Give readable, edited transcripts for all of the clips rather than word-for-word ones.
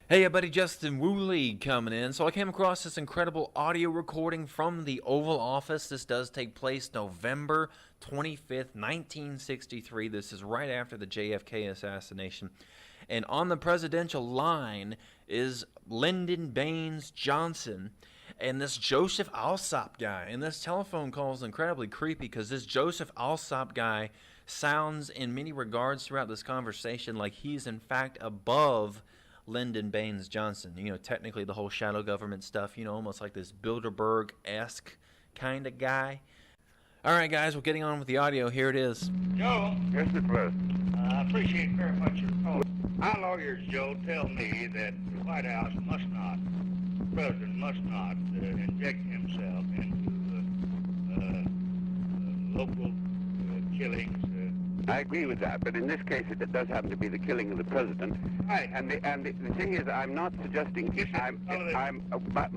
Hey everybody, Justin Woolley coming in. So I came across this incredible audio recording from the Oval Office. This does take place November 25th, 1963. This is right after the JFK assassination. And on the presidential line is Lyndon Baines Johnson and this Joseph Alsop guy. And this telephone call is incredibly creepy because this Joseph Alsop guy sounds in many regards throughout this conversation like he's in fact above Lyndon Baines Johnson. You know, technically the whole shadow government stuff, you know, almost like this Bilderberg-esque kind of guy. All right, guys, we're getting on with the audio. Here it is. Joe? Yes, Mr. President. I appreciate very much your call. Our lawyers, Joe, tell me that the White House must not, the President must not inject himself into local killings. I agree with that, but in this case it does happen to be the killing of the president. Right. And the thing is, I'm not suggesting.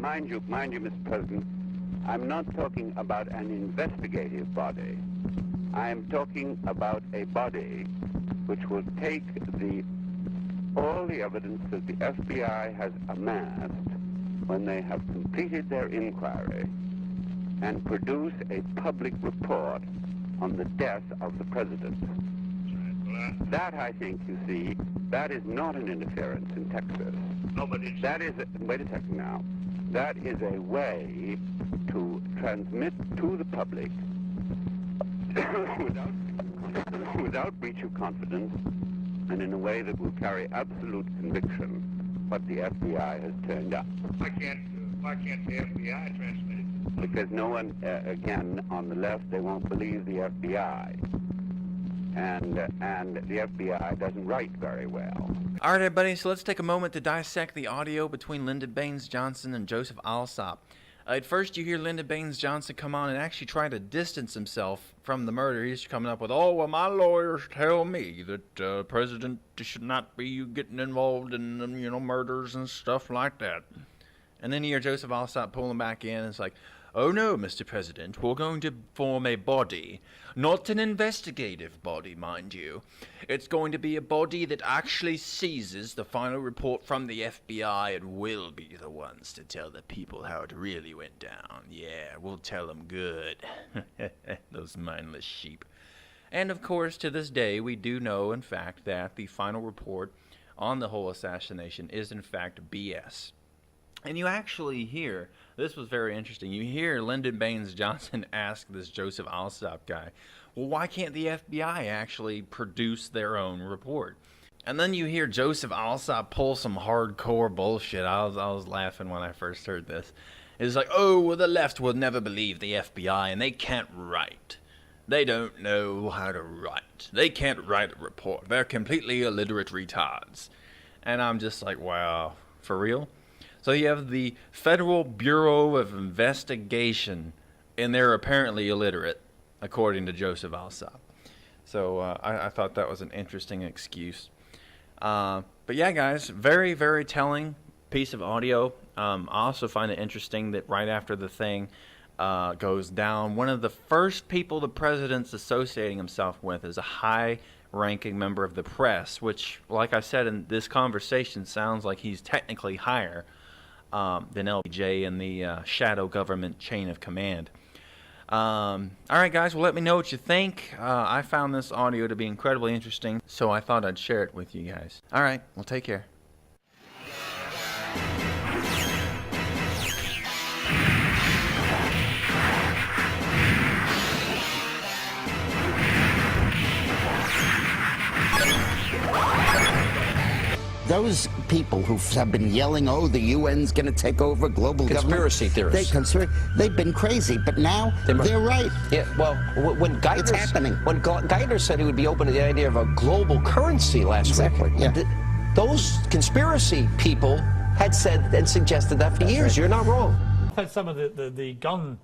Mind you, Mr. President, I'm not talking about an investigative body. I am talking about a body which will take all the evidence that the FBI has amassed when they have completed their inquiry and produce a public report on the death of the president. That, I think, you see, that is not an interference in Texas. That is, wait a second now, that is a way to transmit to the public without breach of confidence and in a way that will carry absolute conviction what the FBI has turned up. Why can't the FBI transmit it? Because no one, again, on the left, they won't believe the FBI. And the FBI doesn't write very well. All right, everybody, so let's take a moment to dissect the audio between Lyndon Baines Johnson and Joseph Alsop. At first, you hear Lyndon Baines Johnson come on and actually try to distance himself from the murder. He's coming up with, oh, well, my lawyers tell me that the president should not be getting involved in, murders and stuff like that. And then you hear Joseph Alsop pulling back in, and it's like, oh no, Mr. President, we're going to form a body. Not an investigative body, mind you. It's going to be a body that actually seizes the final report from the FBI and will be the ones to tell the people how it really went down. Yeah, we'll tell them good. Those mindless sheep. And of course, to this day, we do know, in fact, that the final report on the whole assassination is, in fact, BS. And you actually hear, this was very interesting, you hear Lyndon Baines Johnson ask this Joseph Alsop guy, well, why can't the FBI actually produce their own report? And then you hear Joseph Alsop pull some hardcore bullshit. I was laughing when I first heard this. It's like, oh, well, the left will never believe the FBI, and they can't write. They don't know how to write. They can't write a report. They're completely illiterate retards. And I'm just like, wow, for real? So you have the Federal Bureau of Investigation, and they're apparently illiterate, according to Joseph Alsop. So I thought that was an interesting excuse. But yeah, guys, very, very telling piece of audio. I also find it interesting that right after the thing goes down, one of the first people the president's associating himself with is a high-ranking member of the press, which, like I said in this conversation, sounds like he's technically higher than LBJ in the shadow government chain of command. All right, guys, well, let me know what you think. I found this audio to be incredibly interesting, so I thought I'd share it with you guys. All right, well, take care. Those people who have been yelling, oh, the UN's going to take over global conspiracy government. Theorists. They've been crazy, but now they're right. Yeah, well, when Geithner, it's happening. When Geithner said he would be open to the idea of a global currency last week, yeah. Those conspiracy people had said and suggested that for years. Right. You're not wrong. I've had some of the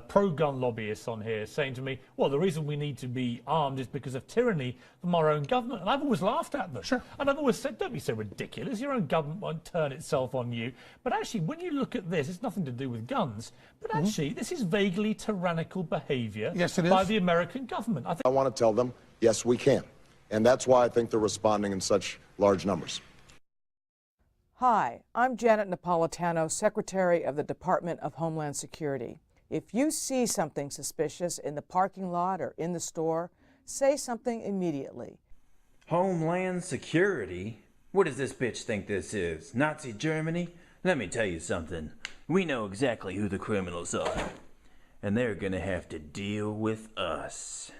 pro-gun lobbyists on here saying to me, well, the reason we need to be armed is because of tyranny from our own government. And I've always laughed at them. Sure. And I've always said, don't be so ridiculous. Your own government won't turn itself on you. But actually, when you look at this, it's nothing to do with guns. But actually, this is vaguely tyrannical behavior by the American government. I want to tell them, yes, we can. And that's why I think they're responding in such large numbers. Hi, I'm Janet Napolitano, Secretary of the Department of Homeland Security. If you see something suspicious in the parking lot or in the store, say something immediately. Homeland Security? What does this bitch think this is? Nazi Germany? Let me tell you something. We know exactly who the criminals are. And they're gonna have to deal with us.